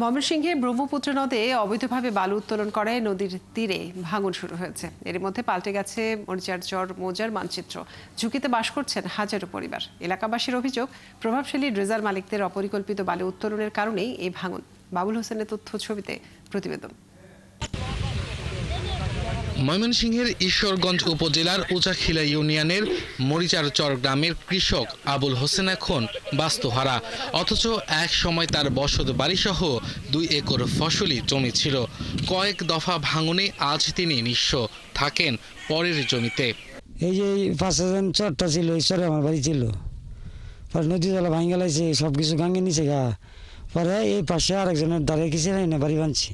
ময়মনসিংহে ব্রহ্মপুত্র নদে অবৈধভাবে বালু উত্তোলন করায় নদীর তীরে ভাঙন শুরু হয়েছে। এর মধ্যে পাল্টে গেছে মরিচারচর মৌজার মানচিত্র। ঝুঁকিতে বাস করছেন হাজারো পরিবার। এলাকাবাসীর অভিযোগ, প্রভাবশালী ড্রেজার মালিকদের অপরিকল্পিত বালু উত্তোলনের কারণেই এই ভাঙন। বাবুল হোসেনের তথ্য ছবিতে প্রতিবেদন। ময়মনসিংহের ঈশ্বরগঞ্জ উপজেলার উচাখিলা ইউনিয়নের মরিচারচর গ্রামের কৃষক আবুল হোসেন এখন বাস্তুহারা। অথচ এক সময় তার বসত বাড়িসহ 2 একর ফসলি জমি ছিল। কয়েক দফা ভাঙনে আজ তিনি নিঃস্ব, থাকেন পরের জমিতে। এই যে 5,000 চরটা ছিল, এই চরে আমার বাড়ি ছিল। পরে নদী জলা ভাঙে গেলাইছে, সবকিছু গাঙ্গে নিচে গা। পরে এই পাশে আরেকজনের দ্বারে কিছু না বাড়ি বানছি।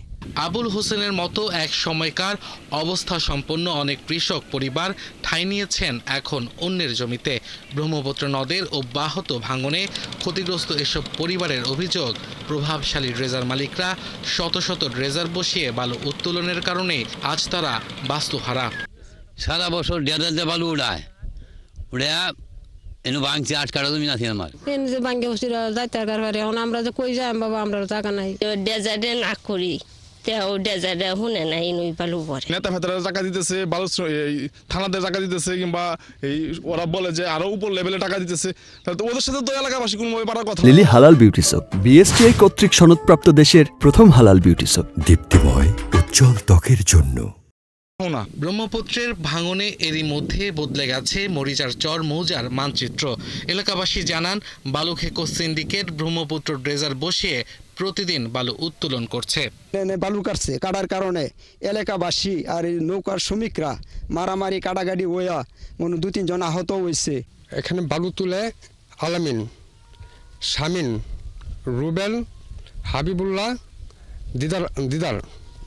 আবুল হোসেনের মতো এক সময়কার অবস্থা সম্পন্ন অনেক কৃষক পরিবার ঠাঁই নিয়েছেন এখন অন্যের জমিতে। ব্রহ্মপুত্র নদের অব্যাহত ভাঙনে ক্ষতিগ্রস্ত এসব পরিবারের অভিযোগ, প্রভাবশালী ড্রেজার মালিকরা শত শত ড্রেজার বসিয়ে বালু উত্তোলনের কারণে আজ তারা বাস্তুহারা। সারা বছর ডেজার বালু উড়ায় এনে ভাঙছে, 8 কাঠা জমি আছে আমার। যে ভাঙ্গে বসির যাইতে পারে, এখন আমরা যে কই যাই বাবা, আমরা টাকা নাই। ডেজার্টে না করি ডেজার্টে শুনে নাই নই বালু পরে। নেতা ফেতারা টাকা দিতেছে, বালু থানাদের টাকা দিতেছে, কিংবা এই ওরা বলে যে আরো উপর লেভেলে টাকা দিতেছে। তাহলে তো ওদের সাথে তো এলাকাবাসী কোনোভাবে পারার কথা। লিলি হালাল বিউটি সোপ, বিএসটিআই কর্তৃক সনদপ্রাপ্ত দেশের প্রথম হালাল বিউটি সোপ। দীপ্তিময় উজ্জ্বল ত্বকের জন্য। ব্রহ্মপুত্রের ভাঙনে এরই মধ্যে বদলে গেছে মরিচারচর মৌজার মানচিত্র। এলাকাবাসী জানান, বালুখেকো সিন্ডিকেট ব্রহ্মপুত্র ড্রেজার বসিয়ে প্রতিদিন বালু উত্তোলন করছে। বালু কাটছে, কাটার কারণে এলাকাবাসী আর নৌকার শ্রমিকরা মারামারি কাটাকাটি হইয়া 2-3 জন আহত হয়েছে। এখানে বালু তুলে আলামিন, শামিন, রুবেল, হাবিবুল্লাহ, দিদার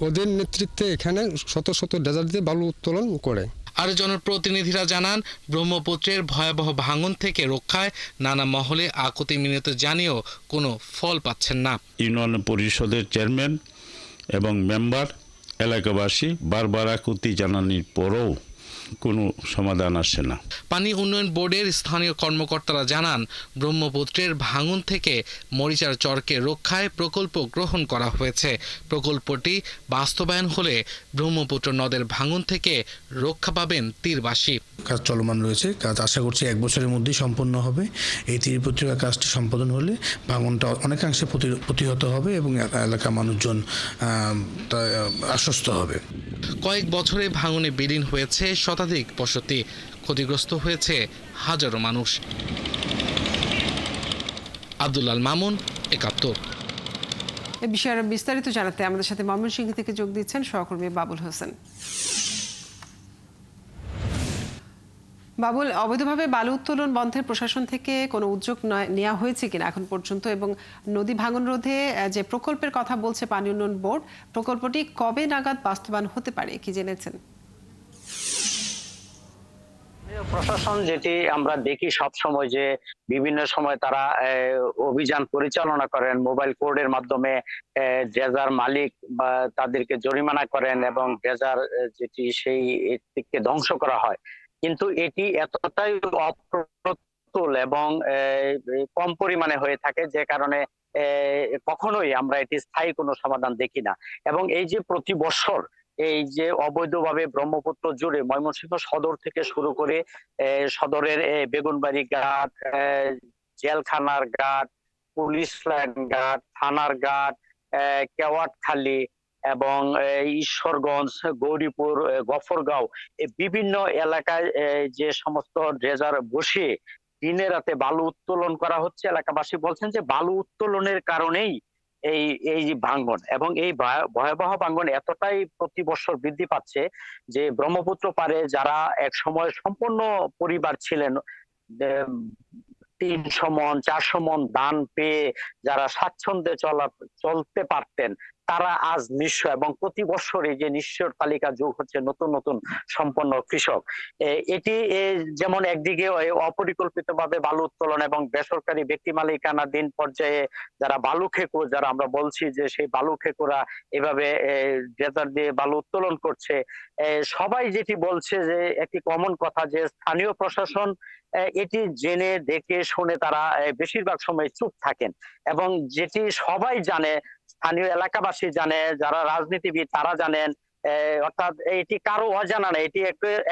ওদের নেতৃত্বে এখানে শত শত ডেজার দিয়ে বালু উত্তোলন করে। আর জনপ্রতিনিধিরা জানান, ব্রহ্মপুত্রের ভয়াবহ ভাঙন থেকে রক্ষায় নানা মহলে আকুতি মিনতি জানিয়েও কোনো ফল পাচ্ছেন না। ইউনিয়ন পরিষদের চেয়ারম্যান এবং মেম্বার, এলাকাবাসী বারবার আকুতি জানানোর পরও কোনো সমাধান আসে না। পানি উন্নয়ন বোর্ডের স্থানীয় কর্মকর্তারা জানান, ব্রহ্মপুত্রের ভাঙন থেকে মরিচারচরকে রক্ষায় প্রকল্প গ্রহণ করা হয়েছে। প্রকল্পটি বাস্তবায়ন হলে ব্রহ্মপুত্র নদের ভাঙন থেকে রক্ষা পাবেন তীরবাসী। কাজ চলমান রয়েছে, কাজ আশা করছি 1 বছরের মধ্যেই সম্পন্ন হবে। এই তীর পত্রিকা কাজটি সম্পাদন হলে ভাঙনটা অনেকাংশে প্রতিহত হবে এবং এলাকার মানুষজন আশ্বস্ত হবে। কয়েক বছরে ভাঙনে বিলীন হয়েছে শতাধিক বসতি, ক্ষতিগ্রস্ত হয়েছে হাজারো মানুষ। আব্দুল্লাল মামুন, 71। এ বিষয়ে আরো বিস্তারিত জানাতে আমাদের সাথে ময়মনসিংহ থেকে যোগ দিচ্ছেন সহকর্মী বাবুল হোসেন। বাবুল, অবৈধভাবে বালু উত্তোলন বন্ধের প্রশাসন থেকে কোনো উদ্যোগ নেওয়া হয়েছে কিনা এখন পর্যন্ত, এবং নদী ভাঙন রোধে যে প্রকল্পের কথা বলছে পানি উন্নয়ন বোর্ড, প্রকল্পটি কবে নাগাদ বাস্তবায়ন হতে পারে কি জেনেছেন? প্রশাসন যেটি আমরা দেখি সব সময়, যে বিভিন্ন সময় তারা অভিযান পরিচালনা করেন, মোবাইল কোডের মাধ্যমে ড্রেজার মালিক বা তাদেরকে জরিমানা করেন এবং ড্রেজার যেটি সেই দিককে ধ্বংস করা হয়। কিন্তু এটি এতটাই অপ্রতুল এবং কম পরিমাণে হয়ে থাকে, যে কারণে কখনোই আমরা এটি স্থায়ী কোনো সমাধান দেখি না। এবং এই যে প্রতি বছর এই যে অবৈধভাবে ব্রহ্মপুত্র জুড়ে ময়মনসিংহ সদর থেকে শুরু করে সদরের বেগুনবাড়ি ঘাট, জেলখানার ঘাট, পুলিশ লাইন ঘাট, থানার ঘাট, কেওয়াটখালী এবং ঈশ্বরগঞ্জ, গৌরীপুর, গফরগাঁও, বিভিন্ন এলাকায় যে সমস্ত ড্রেজার বসিয়ে দিনে রাতে বালু উত্তোলন করা হচ্ছে, এলাকাবাসী বলছেন যে বালু উত্তোলনের কারণেই এই যে ভাঙ্গন, এবং এই ভয়াবহ ভাঙ্গন এতটাই প্রতি বছর বৃদ্ধি পাচ্ছে যে ব্রহ্মপুত্র পারে যারা এক সময় সম্পূর্ণ পরিবার ছিলেন, 300 মণ 400 মণ ধান পেয়ে যারা স্বাচ্ছন্দ্যে চলতে পারতেন, তারা আজ নিঃস্ব। এবং প্রতি বছর এই যে নিঃস্বর তালিকা যোগ হচ্ছে নতুন নতুন সম্পন্ন কৃষক। এটি যেমন একদিকে অপরিকল্পিতভাবে বালু উত্তোলন এবং বেসরকারি ব্যক্তি মালিকানাধীন পর্যায়ে যারা বালু খেকো, যারা আমরা বলছি যে সেই বালু খেকোরা এভাবে ড্রেজার দিয়ে বালু উত্তোলন করছে, সবাই যেটি বলছে যে একটি কমন কথা, যে স্থানীয় প্রশাসন এটি জেনে দেখে শুনে তারা বেশিরভাগ সময় চুপ থাকেন। এবং যেটি সবাই জানে, স্থানীয় এলাকাবাসী জানে, যারা রাজনীতিবিদ তারা জানেন, অর্থাৎ এটি কারো অজানা না, এটি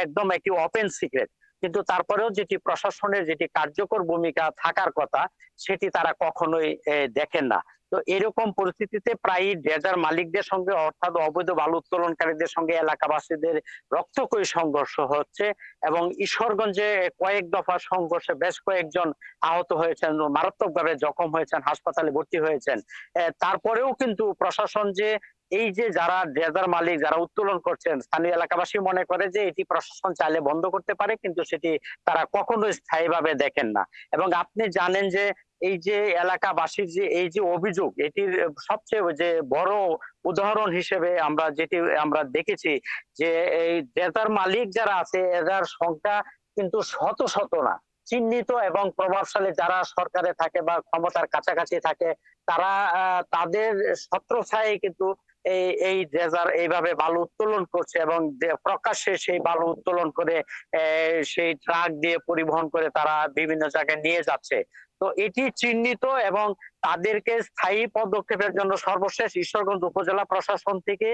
একদম একটি ওপেন সিক্রেট। কিন্তু তারপরেও যেটি প্রশাসনের যেটি কার্যকর ভূমিকা থাকার কথা সেটি তারা কখনোই দেখেন না। তো এরকম পরিস্থিতিতে প্রায় ড্রেজার মালিকদের সঙ্গে অর্থাৎ অবৈধ বালু উত্তোলনকারীদের সঙ্গে এলাকাবাসীদের রক্তক্ষয়ী সংঘর্ষ হচ্ছে এবং ঈশ্বরগঞ্জে কয়েক দফা সংঘর্ষে বেশ কয়েকজন আহত হয়েছেন, মারাত্মকভাবে জখম হয়েছেন, হাসপাতালে ভর্তি হয়েছেন। তারপরেও কিন্তু প্রশাসন যে এই যে যারা ড্রেজার মালিক যারা উত্তোলন করছেন, স্থানীয় এলাকাবাসী মনে করে যে এটি প্রশাসন চাইলে বন্ধ করতে পারে, কিন্তু সেটি তারা কখনোই স্থায়ীভাবে দেখেন না। এবং আপনি জানেন যে এই যে এলাকাবাসীর যে এই যে অভিযোগ, এটির সবচেয়ে যে বড় উদাহরণ হিসেবে আমরা দেখেছি যে এই ড্রেজার মালিক যারা আছে এদের সংখ্যা কিন্তু শত শত না, চিহ্নিত এবং প্রভাবশালী যারা সরকারে থাকে বা ক্ষমতার কাছাকাছি থাকে তারা তাদের ছত্রছায়ায় কিন্তু এই ড্রেজার এইভাবে বালু উত্তোলন করছে এবং প্রকাশ্যে সেই বালু উত্তোলন করে সেই ট্রাক দিয়ে পরিবহন করে তারা বিভিন্ন জায়গায় নিয়ে যাচ্ছে। তো এটি চিহ্নিত এবং তাদেরকে স্থায়ী পদক্ষেপের জন্য সর্বশেষ ঈশ্বরগঞ্জ উপজেলা প্রশাসন থেকে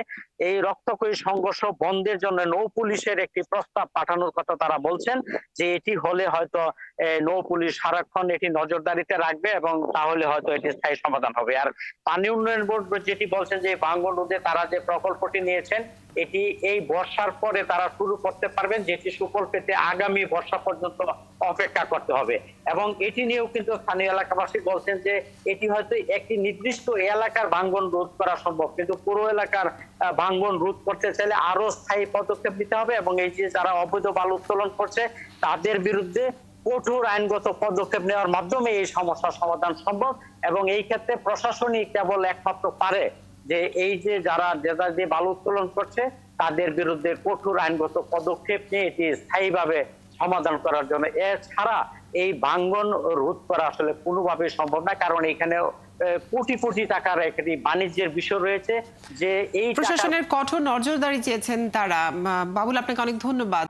এই রক্তক্ষয়ী সংঘর্ষ বন্ধের জন্য নৌ পুলিশের একটি প্রস্তাব পাঠানোর কথা তারা বলছেন, যে এটি হলে হয়তো নৌ পুলিশ সারাক্ষণ এটি নজরদারিতে রাখবে এবং তাহলে হয়তো এটি স্থায়ী সমাধান হবে। আর পানি উন্নয়ন বোর্ড যেটি বলছেন যে ভাঙ্গন রোধে তারা যে প্রকল্পটি নিয়েছেন এটি এই বর্ষার পরে তারা শুরু করতে পারবেন, যেটি সুফল পেতে আগামী বর্ষা পর্যন্ত অপেক্ষা করতে হবে। এবং এটি নিয়েও কিন্তু স্থানীয় এলাকাবাসী বলছেন যে এটি হয়তো একটি নির্দিষ্ট এলাকার ভাঙ্গন রোধ করা সম্ভব, কিন্তু পুরো এলাকার ভাঙ্গন রোধ করতে চাইলে আরো স্থায়ী পদক্ষেপ নিতে হবে এবং এই যে যারা অবৈধ বালু উত্তোলন করছে তাদের বিরুদ্ধে কঠোর আইনগত পদক্ষেপ নেওয়ার মাধ্যমে এই সমস্যার সমাধান সম্ভব। এবং এই ক্ষেত্রে প্রশাসনই কেবল একমাত্র পারে যে এই যে যারা ড্রেজার দিয়ে বালু উত্তোলন করছে তাদের বিরুদ্ধে কঠোর আইনগত পদক্ষেপ নিয়ে এটি স্থায়ীভাবে সমাধান করার জন্য। এছাড়া এই ভাঙ্গন রোধ করা আসলে কোনোভাবেই সম্ভব না, কারণ এখানে কোটি কোটি টাকার একটি বাণিজ্যের বিষয় রয়েছে। যে এই প্রশাসনের কঠোর নজরদারি চেয়েছেন তারা। বাবুল, আপনাকে অনেক ধন্যবাদ।